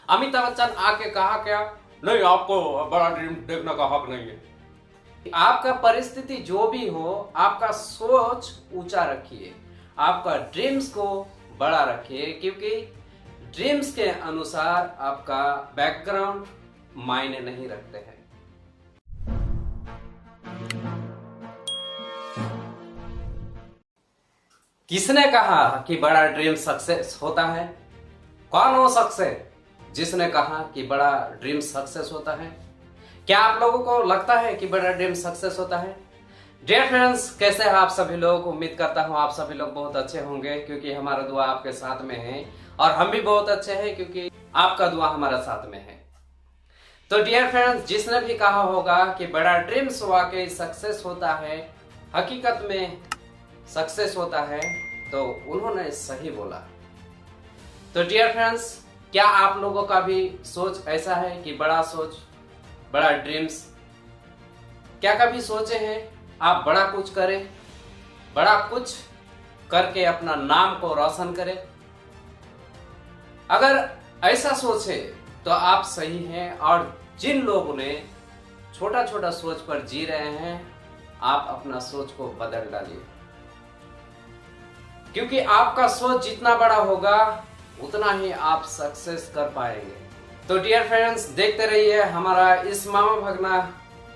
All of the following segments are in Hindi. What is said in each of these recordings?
अमिताभ बच्चन आके कहा क्या, नहीं आपको बड़ा ड्रीम देखने का हक नहीं है। आपका परिस्थिति जो भी हो, आपका सोच ऊंचा रखिए, आपका ड्रीम्स को बड़ा रखिए, क्योंकि ड्रीम्स के अनुसार आपका बैकग्राउंड मायने नहीं रखते हैं। किसने कहा कि बड़ा ड्रीम सक्सेस होता है? कौन हो सक्सेस जिसने कहा कि बड़ा ड्रीम सक्सेस होता है? क्या आप लोगों को लगता है कि बड़ा ड्रीम सक्सेस होता है? डियर फ्रेंड्स, कैसे हैं आप सभी लोग? उम्मीद करता हूं आप सभी लोग बहुत अच्छे होंगे, क्योंकि हमारा दुआ आपके साथ में है और हम भी बहुत अच्छे हैं क्योंकि आपका दुआ हमारा साथ में है। तो डियर फ्रेंड्स, जिसने भी कहा होगा कि बड़ा ड्रीम्स वाकई सक्सेस होता है, हकीकत में सक्सेस होता है, तो उन्होंने सही बोला। तो डियर फ्रेंड्स, क्या आप लोगों का भी सोच ऐसा है कि बड़ा सोच, बड़ा ड्रीम्स? क्या कभी सोचे हैं आप बड़ा कुछ करें, बड़ा कुछ करके अपना नाम को रोशन करें? अगर ऐसा सोचे तो आप सही हैं, और जिन लोगों ने छोटा छोटा सोच पर जी रहे हैं, आप अपना सोच को बदल डालिए, क्योंकि आपका सोच जितना बड़ा होगा उतना ही आप सक्सेस कर पाएंगे। तो डियर फ्रेंड्स, देखते रहिए हमारा इस मामा भगना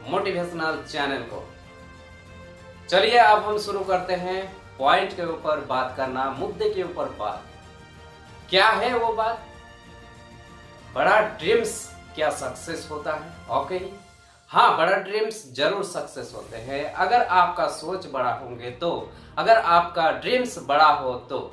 मोटिवेशनल चैनल को। चलिए अब हम शुरू करते हैं पॉइंट के ऊपर बात करना, मुद्दे के ऊपर बात। क्या है वो बात? बड़ा ड्रीम्स क्या सक्सेस होता है? ओके, हाँ, बड़ा ड्रीम्स जरूर सक्सेस होते हैं अगर आपका सोच बड़ा होंगे तो, अगर आपका ड्रीम्स बड़ा हो तो।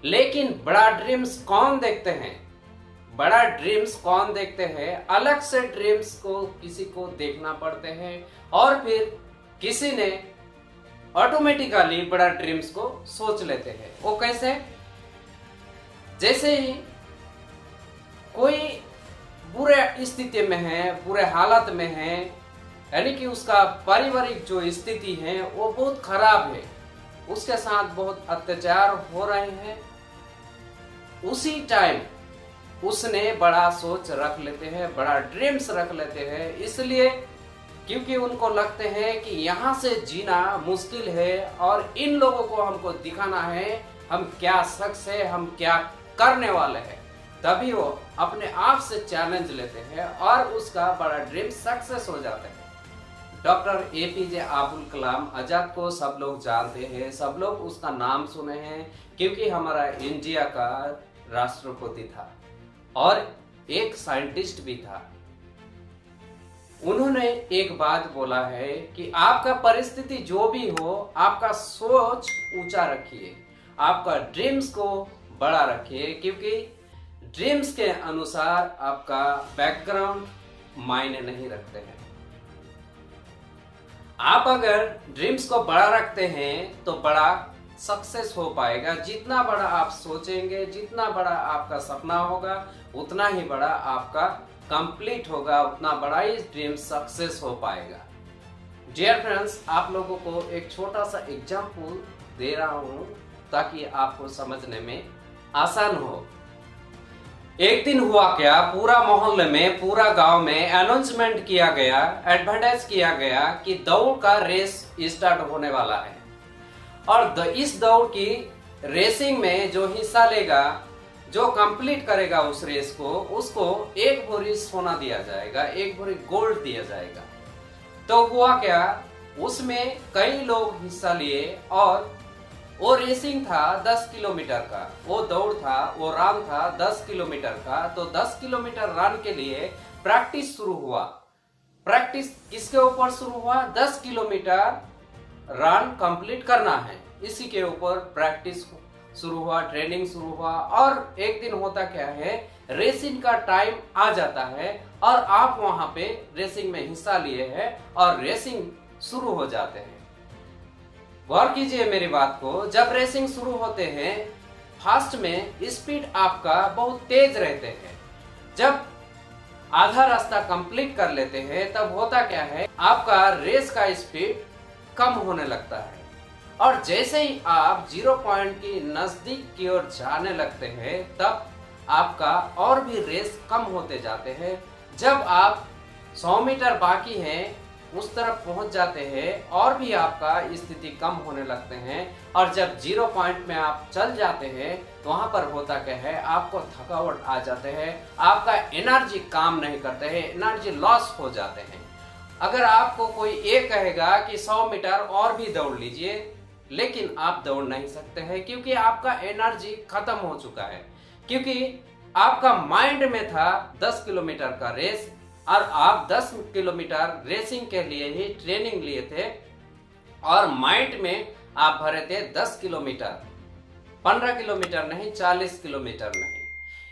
लेकिन बड़ा ड्रीम्स कौन देखते हैं? बड़ा ड्रीम्स कौन देखते हैं? अलग से ड्रीम्स को किसी को देखना पड़ते हैं, और फिर किसी ने ऑटोमेटिकली बड़ा ड्रीम्स को सोच लेते हैं। वो कैसे? जैसे ही कोई बुरे स्थिति में है, बुरे हालत में है, यानी कि उसका पारिवारिक जो स्थिति है वो बहुत खराब है, उसके साथ बहुत अत्याचार हो रहे हैं, उसी टाइम उसने बड़ा सोच रख लेते हैं, बड़ा ड्रीम्स रख लेते हैं। इसलिए क्योंकि उनको लगते हैं कि यहाँ से जीना मुश्किल है और इन लोगों को हमको दिखाना है हम क्या शख्स है, हम क्या करने वाले हैं। तभी वो अपने आप से चैलेंज लेते हैं और उसका बड़ा ड्रीम सक्सेस हो जाता है। डॉक्टर एपीजे अब्दुल कलाम आजाद को सब लोग जानते हैं, सब लोग उसका नाम सुने हैं, क्योंकि हमारा इंडिया का राष्ट्रपति था और एक साइंटिस्ट भी था। उन्होंने एक बात बोला है कि आपका परिस्थिति जो भी हो, आपका सोच ऊंचा रखिए, आपका ड्रीम्स को बड़ा रखिए, क्योंकि ड्रीम्स के अनुसार आपका बैकग्राउंड मायने नहीं रखते हैं। आप अगर ड्रीम्स को बड़ा रखते हैं तो बड़ा सक्सेस हो पाएगा। जितना बड़ा आप सोचेंगे, जितना बड़ा आपका सपना होगा, उतना ही बड़ा आपका कंप्लीट होगा, उतना बड़ा ही ड्रीम सक्सेस हो पाएगा। डियर फ्रेंड्स, आप लोगों को एक छोटा सा एग्जांपल दे रहा हूं ताकि आपको समझने में आसान हो। एक दिन हुआ क्या, पूरा मोहल्ले में, पूरा गांव में अनाउंसमेंट किया गया, एडवर्टाइज किया गया कि दौड़ का रेस स्टार्ट होने वाला है, और इस दौड़ की रेसिंग में जो हिस्सा लेगा, जो कंप्लीट करेगा उस रेस को, उसको 1 भरी सोना दिया जाएगा, 1 भरी गोल्ड दिया जाएगा। तो हुआ क्या, उसमें कई लोग हिस्सा लिए और वो रेसिंग था 10 किलोमीटर का, वो दौड़ था, वो रन था 10 किलोमीटर का। तो 10 किलोमीटर रन के लिए प्रैक्टिस शुरू हुआ। प्रैक्टिस किसके ऊपर शुरू हुआ? 10 किलोमीटर रन कंप्लीट करना है, इसी के ऊपर प्रैक्टिस शुरू हुआ, ट्रेनिंग शुरू हुआ। और एक दिन होता क्या है, रेसिंग का टाइम आ जाता है और आप वहां पे रेसिंग में हिस्सा लिए हैं और रेसिंग शुरू हो जाते हैं। गौर कीजिए मेरी बात को, जब रेसिंग शुरू होते हैं, फास्ट में स्पीड आपका बहुत तेज रहते हैं। जब आधा रास्ता कंप्लीट कर लेते हैं, तब होता क्या है, आपका रेस का स्पीड कम होने लगता है, और जैसे ही आप 0 पॉइंट की नजदीक की ओर जाने लगते हैं, तब आपका और भी रेस कम होते जाते हैं। जब आप 100 मीटर बाकी है उस तरफ पहुंच जाते हैं और भी आपका स्थिति कम होने लगते हैं, और जब 0 पॉइंट में आप चल जाते हैं तो वहां पर होता क्या है, आपको थकावट आ जाते हैं, आपका एनर्जी काम नहीं करते हैं, एनर्जी लॉस हो जाते हैं। अगर आपको कोई ये कहेगा कि 100 मीटर और भी दौड़ लीजिए, लेकिन आप दौड़ नहीं सकते हैं क्योंकि आपका एनर्जी खत्म हो चुका है। क्योंकि आपका माइंड में था 10 किलोमीटर का रेस, और आप 10 किलोमीटर रेसिंग के लिए ही ट्रेनिंग लिए थे, और माइंड में आप भरे थे 10 किलोमीटर, 15 किलोमीटर नहीं, 40 किलोमीटर नहीं।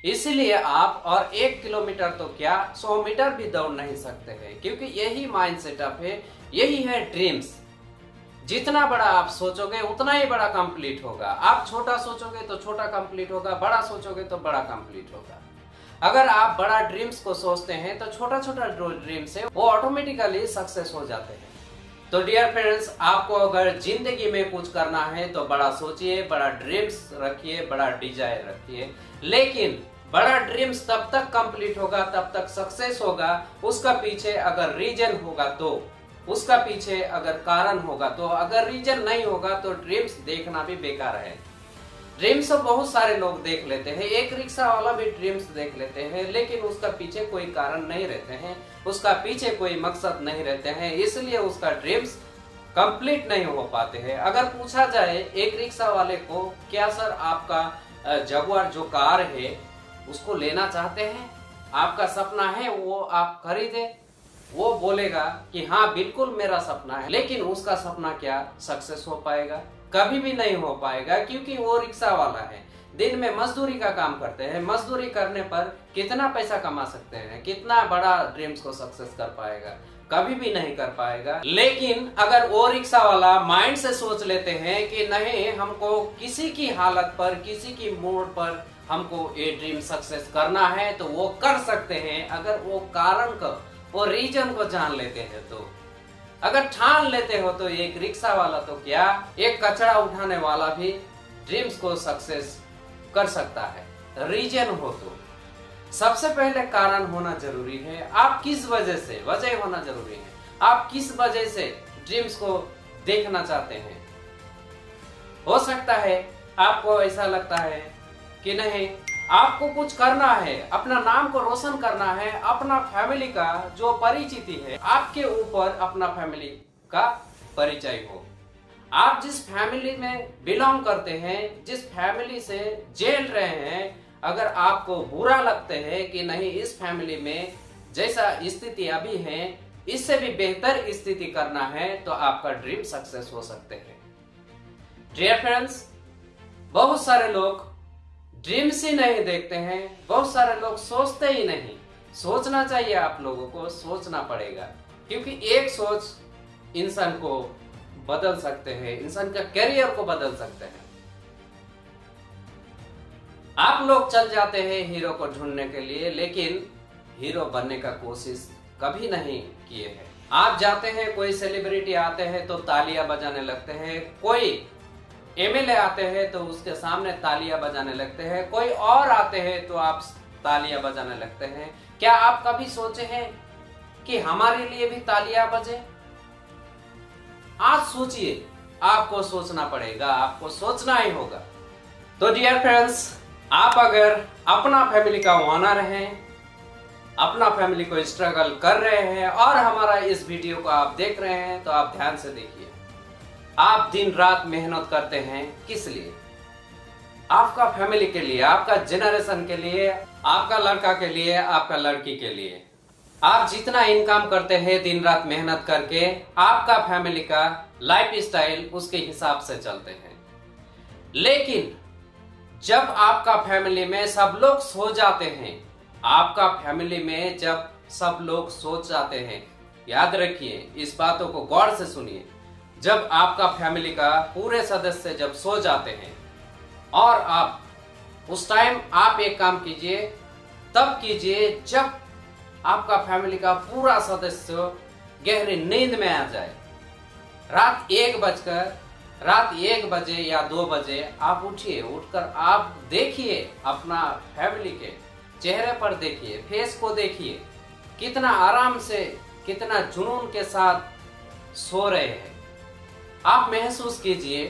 इसलिए आप और 1 किलोमीटर तो क्या 100 मीटर भी दौड़ नहीं सकते हैं, क्योंकि यही माइंड सेटअप है, यही है ड्रीम्स। जितना बड़ा आप सोचोगे उतना ही बड़ा कंप्लीट होगा। आप छोटा सोचोगे तो छोटा कंप्लीट होगा, बड़ा सोचोगे तो बड़ा कंप्लीट होगा। अगर आप बड़ा ड्रीम्स को सोचते हैं तो छोटा छोटा जो ड्रीम्स है वो ऑटोमेटिकली सक्सेस हो जाते हैं। तो डियर फ्रेंड्स, आपको अगर जिंदगी में कुछ करना है तो बड़ा सोचिए, बड़ा ड्रीम्स रखिए, बड़ा डिजायर रखिए। लेकिन बड़ा ड्रीम्स तब तक कंप्लीट होगा, तब तक सक्सेस होगा, उसका पीछे अगर रीजन होगा तो, उसका पीछे अगर कारण होगा तो। अगर रीजन नहीं होगा तो ड्रीम्स देखना भी बेकार है। ड्रीम्स तो बहुत सारे लोग देख लेते हैं, एक रिक्शा वाला भी ड्रीम्स देख लेते हैं, लेकिन उसका पीछे कोई कारण नहीं रहते हैं, उसका पीछे कोई मकसद नहीं रहते हैं, इसलिए उसका ड्रीम्स कंप्लीट नहीं हो पाते हैं। अगर पूछा जाए एक रिक्शा वाले को, क्या सर आपका जगुआर जो कार है उसको लेना चाहते हैं, आपका सपना है वो आप खरीदे, वो बोलेगा कि हाँ बिल्कुल मेरा सपना है, लेकिन उसका सपना क्या सक्सेस हो पाएगा? कभी भी नहीं हो पाएगा, क्योंकि वो रिक्शा वाला है, दिन में मजदूरी का काम करते हैं, मजदूरी करने पर कितना पैसा कमा सकते हैं, कितना बड़ा ड्रीम्स को सक्सेस कर पाएगा? कभी भी नहीं कर पाएगा। लेकिन अगर वो रिक्शा वाला माइंड से सोच लेते हैं कि नहीं, हमको किसी की हालत पर, किसी की मोड़ पर हमको ये ड्रीम सक्सेस करना है, तो वो कर सकते हैं। अगर वो कारण को, वो रीजन को जान लेते हैं तो। अगर ठान लेते हो तो एक रिक्शा वाला तो क्या, एक कचरा उठाने वाला भी ड्रीम्स को सक्सेस कर सकता है, रीजन हो तो। सबसे पहले कारण होना जरूरी है, आप किस वजह से, वजह होना जरूरी है, आप किस वजह से ड्रीम्स को देखना चाहते हैं। हो सकता है आपको ऐसा लगता है कि नहीं, आपको कुछ करना है, अपना नाम को रोशन करना है, अपना फैमिली का जो परिचिति है, आपके ऊपर अपना फैमिली का परिचय हो। आप जिस फैमिली में बिलोंग करते हैं, जिस फैमिली से झेल रहे हैं, अगर आपको बुरा लगते हैं कि नहीं इस फैमिली में जैसा स्थिति अभी है इससे भी बेहतर स्थिति करना है, तो आपका ड्रीम सक्सेस हो सकते हैं। डियर फ्रेंड्स, बहुत सारे लोग ड्रीम्स ही नहीं देखते हैं, बहुत सारे लोग सोचते ही नहीं। सोचना चाहिए, आप लोगों को सोचना पड़ेगा, क्योंकि एक सोच इंसान को बदल सकते हैं, इंसान का करियर को बदल सकते हैं। आप लोग चल जाते हैं हीरो को ढूंढने के लिए, लेकिन हीरो बनने का कोशिश कभी नहीं किए हैं। आप जाते हैं, कोई सेलिब्रिटी आते हैं तो तालियां बजाने लगते हैं, कोई एमएलए आते हैं तो उसके सामने तालियां बजाने लगते हैं, कोई और आते हैं तो आप तालियां बजाने लगते हैं। क्या आप कभी सोचे हैं कि हमारे लिए भी तालियां बजे? आज सोचिए, आपको सोचना पड़ेगा, आपको सोचना ही होगा। तो डियर फ्रेंड्स, आप अगर अपना फैमिली का ओनर हैं, अपना फैमिली को स्ट्रगल कर रहे हैं और हमारा इस वीडियो को आप देख रहे हैं, तो आप ध्यान से देखिए। आप दिन रात मेहनत करते हैं किस लिए? आपका फैमिली के लिए, आपका जनरेशन के लिए, आपका लड़का के लिए, आपका लड़की के लिए। आप जितना इनकम करते हैं दिन रात मेहनत करके, आपका फैमिली का लाइफ स्टाइल उसके हिसाब से चलते हैं। लेकिन जब आपका फैमिली में सब लोग सो जाते हैं, आपका फैमिली में जब सब लोग सो जाते हैं, याद रखिए, इस बातों को गौर से सुनिए। जब आपका फैमिली का पूरे सदस्य जब सो जाते हैं और आप उस टाइम आप एक काम कीजिए, तब कीजिए जब आपका फैमिली का पूरा सदस्य गहरी नींद में आ जाए। रात 1 बजकर रात 1 बजे या 2 बजे आप उठिए, उठकर आप देखिए अपना फैमिली के चेहरे पर, देखिए फेस को, देखिए कितना आराम से, कितना जुनून के साथ सो रहे हैं। आप महसूस कीजिए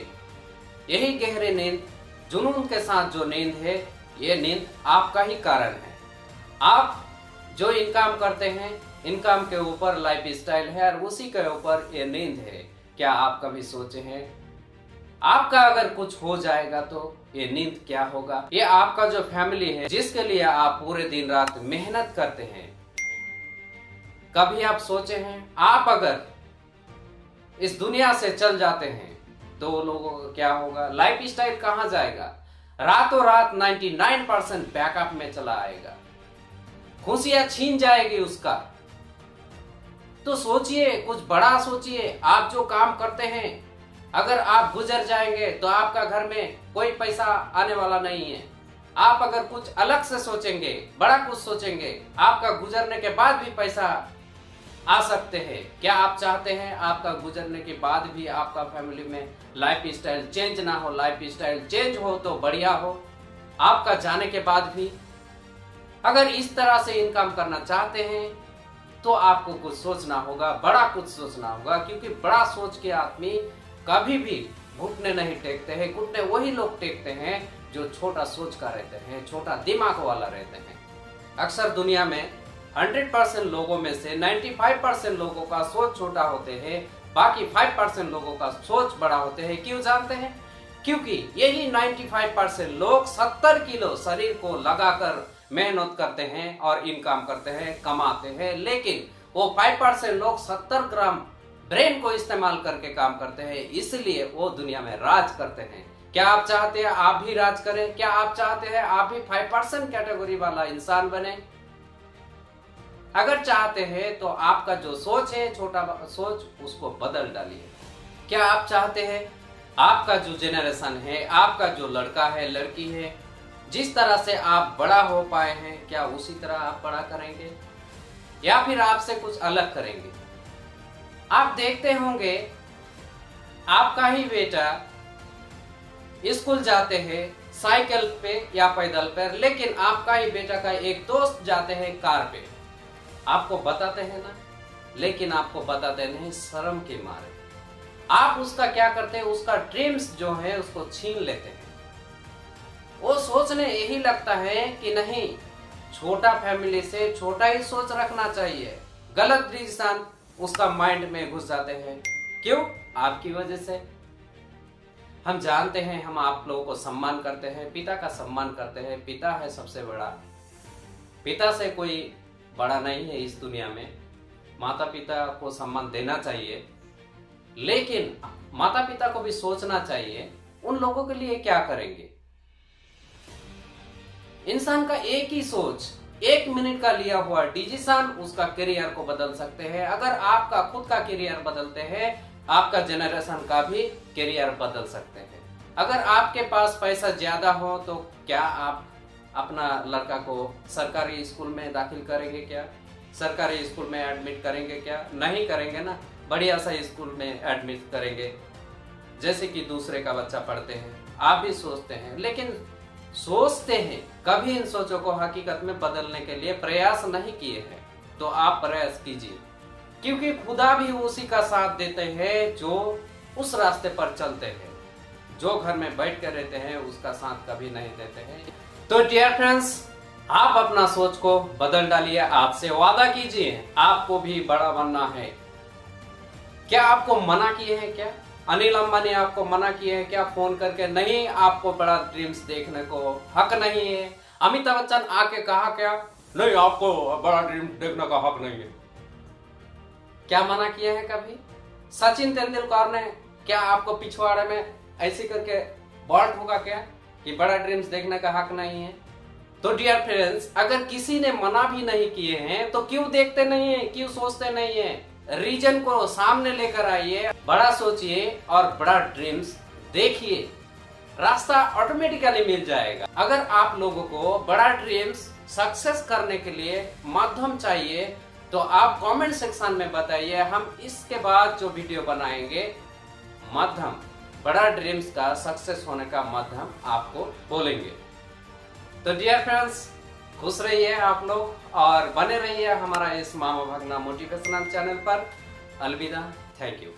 यही गहरी नींद, जुनून के साथ जो नींद है, ये नींद आपका ही कारण है। आप जो इनकम करते हैं, इनकम के ऊपर लाइफ स्टाइल है और उसी के ऊपर ये नींद है। क्या आप कभी सोचे हैं आपका अगर कुछ हो जाएगा तो ये नींद क्या होगा? ये आपका जो फैमिली है, जिसके लिए आप पूरे दिन रात मेहनत करते हैं, कभी आप सोचे हैं आप अगर इस दुनिया से चल जाते हैं तो लोगों का क्या होगा? लाइफ स्टाइल कहां जाएगा? रातों रात 99% बैकअप में चला आएगा, खुशियां छीन जाएगी उसका। तो सोचिए, कुछ बड़ा सोचिए। आप जो काम करते हैं, अगर आप गुजर जाएंगे तो आपका घर में कोई पैसा आने वाला नहीं है। आप अगर कुछ अलग से सोचेंगे, बड़ा कुछ सोचेंगे, आपका गुजरने के बाद भी पैसा आ सकते हैं। क्या आप चाहते हैं आपका गुजरने के बाद भी आपका फैमिली में लाइफ स्टाइल चेंज ना हो? लाइफ स्टाइल चेंज हो तो बढ़िया हो। आपका जाने के बाद भी अगर इस तरह से इनकम करना चाहते हैं तो आपको कुछ सोचना होगा, बड़ा कुछ सोचना होगा, क्योंकि बड़ा सोच के आदमी कभी भी घुटने नहीं टेकते हैं। घुटने वही लोग टेकते हैं जो छोटा सोच का रहते हैं, छोटा दिमाग वाला रहते हैं। अक्सर दुनिया में 100% लोगों में से 95% लोगों का सोच छोटा होते हैं, बाकी 5% लोगों का सोच बड़ा होते हैं। क्यों जानते हैं? क्योंकि यही 95% लोग 70 किलो शरीर को लगाकर मेहनत करते हैं और इनकम करते हैं, कमाते हैं, लेकिन वो 5% लोग 70 ग्राम ब्रेन को इस्तेमाल करके काम करते हैं, इसलिए वो दुनिया में राज करते हैं। क्या आप चाहते हैं आप भी राज करें? क्या आप चाहते हैं आप भी 5% कैटेगरी वाला इंसान बने? अगर चाहते हैं तो आपका जो सोच है, छोटा सोच, उसको बदल डालिए। क्या आप चाहते हैं आपका जो जेनरेशन है, आपका जो लड़का है, लड़की है, जिस तरह से आप बड़ा हो पाए हैं, क्या उसी तरह आप बड़ा करेंगे या फिर आपसे कुछ अलग करेंगे? आप देखते होंगे आपका ही बेटा स्कूल जाते हैं साइकिल पे या पैदल पर, लेकिन आपका ही बेटा का एक दोस्त जाते हैं कार पे। आपको बताते हैं ना, लेकिन आपको बताते नहीं शर्म के मारे। आप उसका क्या करते हैं? उसका ड्रीम्स जो है उसको छीन लेते हैं। वो सोचने यही लगता है कि नहीं, छोटा फैमिली से छोटा ही सोच रखना चाहिए। गलत डिसीजन उसका माइंड में घुस जाते हैं। क्यों? आपकी वजह से। हम जानते हैं, हम आप लोगों को सम्मान करते हैं, पिता का सम्मान करते हैं। पिता है सबसे बड़ा, पिता से कोई बड़ा नहीं है इस दुनिया में। माता पिता को सम्मान देना चाहिए, लेकिन माता पिता को भी सोचना चाहिए उन लोगों के लिए क्या करेंगे। इंसान का एक ही सोच, 1 मिनट का लिया हुआ डिसीजन उसका करियर को बदल सकते हैं। अगर आपका खुद का करियर बदलते हैं, आपका जनरेशन का भी करियर बदल सकते हैं। अगर आपके पास पैसा ज्यादा हो तो क्या आप अपना लड़का को सरकारी स्कूल में दाखिल करेंगे? क्या सरकारी स्कूल में एडमिट करेंगे? क्या नहीं करेंगे ना, बढ़िया सा स्कूल में एडमिट करेंगे जैसे कि दूसरे का बच्चा पढ़ते हैं। आप भी सोचते हैं, लेकिन सोचते हैं, कभी इन सोचों को हकीकत में बदलने के लिए प्रयास नहीं किए हैं। तो आप प्रयास कीजिए, क्योंकि खुदा भी उसी का साथ देते हैं जो उस रास्ते पर चलते हैं। जो घर में बैठ कर रहते हैं उसका साथ कभी नहीं देते हैं। तो डियर फ्रेंड्स, आप अपना सोच को बदल डालिए। आपसे वादा कीजिए, आपको भी बड़ा बनना है। क्या आपको मना किए हैं? क्या अनिल अंबानी आपको मना किए हैं क्या फोन करके? नहीं, आपको बड़ा ड्रीम्स देखने को हक नहीं है। अमिताभ बच्चन आके कहा क्या? नहीं, आपको बड़ा ड्रीम्स देखने का हक नहीं है। क्या मना किया है कभी? सचिन तेंदुलकर ने क्या आपको पिछवाड़े में ऐसे करके बॉल्ट होगा क्या कि बड़ा ड्रीम्स देखने का हक नहीं है? तो डियर फ्रेंड्स, अगर किसी ने मना भी नहीं किए हैं तो क्यों देखते नहीं है, क्यों सोचते नहीं है? रीजन को सामने लेकर आइए, बड़ा सोचिए और बड़ा ड्रीम्स देखिए, रास्ता ऑटोमेटिकली मिल जाएगा। अगर आप लोगों को बड़ा ड्रीम्स सक्सेस करने के लिए माध्यम चाहिए तो आप कमेंट सेक्शन में बताइए। हम इसके बाद जो वीडियो बनाएंगे माध्यम बड़ा ड्रीम्स का सक्सेस होने का माध्यम आपको बोलेंगे। तो डियर फ्रेंड्स, खुश रहिए आप लोग और बने रहिए हमारा इस मामा भागना मोटिवेशनल चैनल पर। अलविदा, थैंक यू।